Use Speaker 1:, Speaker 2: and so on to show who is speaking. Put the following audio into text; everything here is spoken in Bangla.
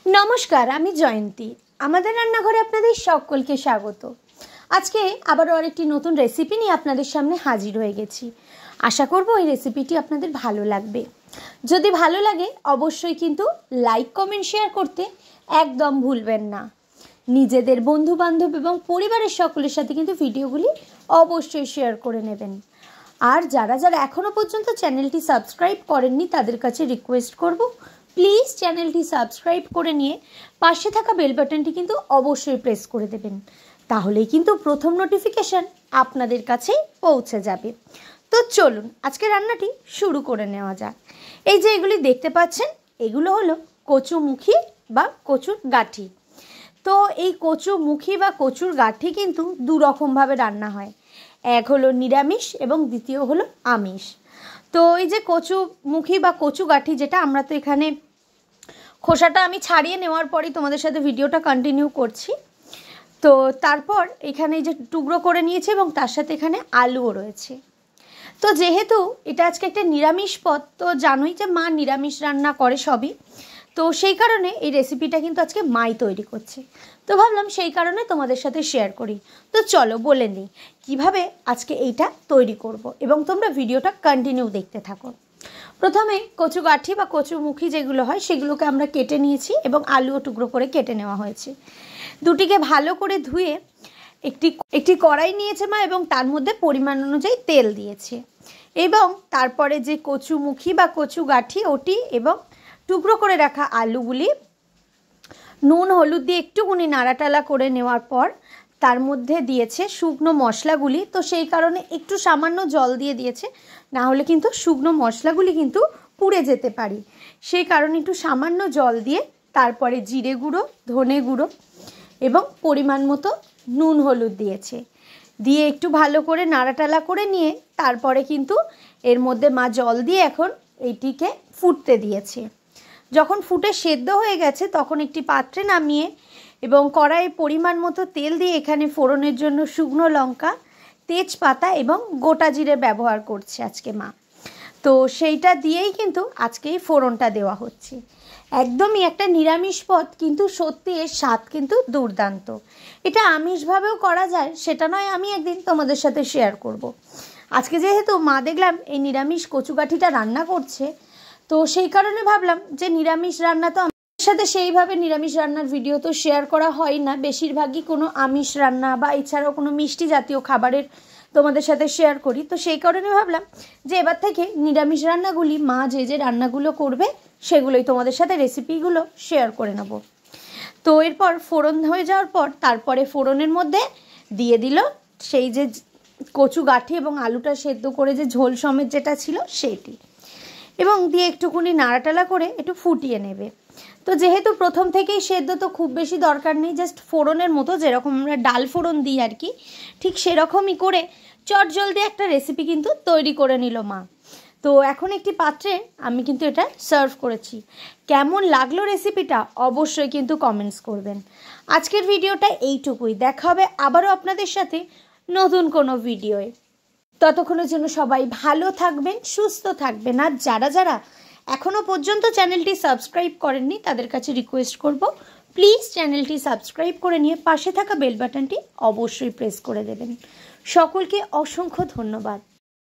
Speaker 1: नमस्कार, आमी जयंती। आमादेर रान्नाघरे आपनादेर सकलके स्वागत। आजके आबारो आरेकटी नतून रेसिपि निये आपनादेर सामने हाजिर हये गेछि। आशा करब एई रेसिपिटी आपनादेर भालो लागबे। जोदि भालो लागे अवश्यई किन्तु लाइक कमेंट शेयर करते एकदम भुलबेन ना। निजेदेर बंधु बान्धब एबं परिवारेर सकलेर साथे किन्तु भिडियोगुली अवश्यई शेयर करे नेबेन। और जारा जारा एखोनो पर्यन्त चैनलटी सबस्क्राइब करेननि तादेर काछे रिक्वेस्ट करब प्लिज चैनलटी सबस्क्राइब करे निये पाशे थाका बेल बाटनटी किन्तु अवश्यई प्रेस करे देबेन, ताहलेई किन्तु प्रथम नोटिफिकेशन आपनादेर काछेई पौঁছে যাবে। तो चलुन आजके रान्नाटी शुरू करे नेওয়া যাক। এই যে এগুলি দেখতে পাচ্ছেন এগুলো হলো কচুমুখী বা কচুর গাঁঠি। তো এই কচুমুখী বা কচুর গাঁঠি কিন্তু দু রকম ভাবে রান্না হয়, এক হলো নিরামিষ এবং দ্বিতীয় হলো আমিষ। তো এই যে কচুমুখী বা কচু গাঁঠি যেটা আমরা তো এখানে খোসাটা আমি ছাড়িয়ে নেওয়ার পরই তোমাদের সাথে ভিডিওটা কন্টিনিউ করছি। তো তারপর এখানে এই যে টুকরো করে নিয়েছি এবং তার সাথে এখানে আলুও রয়েছে। তো যেহেতু এটা আজকে একটা নিরামিষ পদ, তো জানোই যে মা নিরামিষ রান্না করে সবই, তো সেই কারণে এই রেসিপিটা কিন্তু আজকে মাই তৈরি করছে। তো ভাবলাম সেই কারণে তোমাদের সাথে শেয়ার করি। তো চলো বলে নিই কীভাবে আজকে এইটা তৈরি করব এবং তোমরা ভিডিওটা কন্টিনিউ দেখতে থাকো। প্রথমে কচু গাঁঠি বা কচুমুখী যেগুলো হয় সেগুলোকে আমরা কেটে নিয়েছি এবং আলুও টুকরো করে কেটে নেওয়া হয়েছে। দুটিকে ভালো করে ধুয়ে একটি কড়াই নিয়েছে মা এবং তার মধ্যে পরিমাণ অনুযায়ী তেল দিয়েছে এবং তারপরে যে কচুমুখী বা কচু গাঁঠি ওটি এবং টুকরো করে রাখা আলুগুলি নুন হলুদ দিয়ে একটুখানি নাড়াটালা করে নেওয়ার পর তার মধ্যে দিয়েছে শুকনো মশলাগুলি। তো সেই কারণে একটু সামান্য জল দিয়ে দিয়েছে, না হলে কিন্তু শুকনো মশলাগুলি কিন্তু পুড়ে যেতে পারে, সেই কারণে একটু সামান্য জল দিয়ে তারপরে জিরে গুঁড়ো, ধনে গুঁড়ো এবং পরিমাণ মতো নুন হলুদ দিয়েছে, দিয়ে একটু ভালো করে নাড়াটালা করে নিয়ে তারপরে কিন্তু এর মধ্যে মা জল দিয়ে এখন এইটিকে ফুটতে দিয়েছে। যখন ফুটে সেদ্ধ হয়ে গেছে তখন একটি পাত্রে নামিয়ে এবং কড়াইয়ে পরিমাণ মতো তেল দিয়ে এখানে ফোড়নের জন্য শুকনো লঙ্কা, তেজপাতা এবং গোটা জিরে ব্যবহার করছে আজকে মা। তো সেইটা দিয়েই কিন্তু আজকে এই ফোড়নটা দেওয়া হচ্ছে। একদমই একটা নিরামিষ পদ, কিন্তু সত্যি এর স্বাদ কিন্তু দুর্দান্ত। এটা আমিষভাবেও করা যায়, সেটা নয় আমি একদিন তোমাদের সাথে শেয়ার করব। আজকে যেহেতু মা দেখলাম এই নিরামিষ কচুগাঁঠিটা রান্না করছে, তো সেই কারণে ভাবলাম যে নিরামিষ রান্না তো আমার সাথে সেইভাবে নিরামিষ রান্নার ভিডিও তো শেয়ার করা হয় না, বেশিরভাগই কোনো আমিষ রান্না বা এছাড়াও কোনো মিষ্টি জাতীয় খাবারের তোমাদের সাথে শেয়ার করি। তো সেই কারণে ভাবলাম যে এবার থেকে নিরামিষ রান্নাগুলি মা যে যে রান্নাগুলো করবে সেগুলোই তোমাদের সাথে রেসিপিগুলো শেয়ার করে নেব। তো এরপর ফোড়ন হয়ে যাওয়ার পর তারপরে ফোড়নের মধ্যে দিয়ে দিল সেই যে কচু গাঁঠি এবং আলুটা সেদ্ধ করে যে ঝোল সমেত যেটা ছিল সেটি, এবং দিয়ে একটুখানি নাড়াটালা করে একটু ফুটিয়ে নেবে। তো যেহেতু প্রথম থেকেই সেদ্ধ, তো খুব বেশি দরকার নেই, জাস্ট ফোড়নের মতো যেরকম আমরা ডাল ফোড়ন দিই আর কি, ঠিক সেরকমই করে চটজলদি একটা রেসিপি কিন্তু তৈরি করে নিল মা। তো এখন একটি পাত্রে আমি কিন্তু এটা সার্ভ করেছি। কেমন লাগলো রেসিপিটা অবশ্যই কিন্তু কমেন্টস করবেন। আজকের ভিডিওটা এইটুকুই, দেখা হবে আবারও আপনাদের সাথে নতুন কোনো ভিডিওয়ে। ততক্ষণের জন্য সবাই ভালো থাকবেন, সুস্থ থাকবেন। আর যারা যারা এখনও পর্যন্ত চ্যানেলটি সাবস্ক্রাইব করেননি তাদের কাছে রিকোয়েস্ট করব প্লিজ চ্যানেলটি সাবস্ক্রাইব করে নিয়ে পাশে থাকা বেল বাটনটি অবশ্যই প্রেস করে দেবেন। সকলকে অসংখ্য ধন্যবাদ।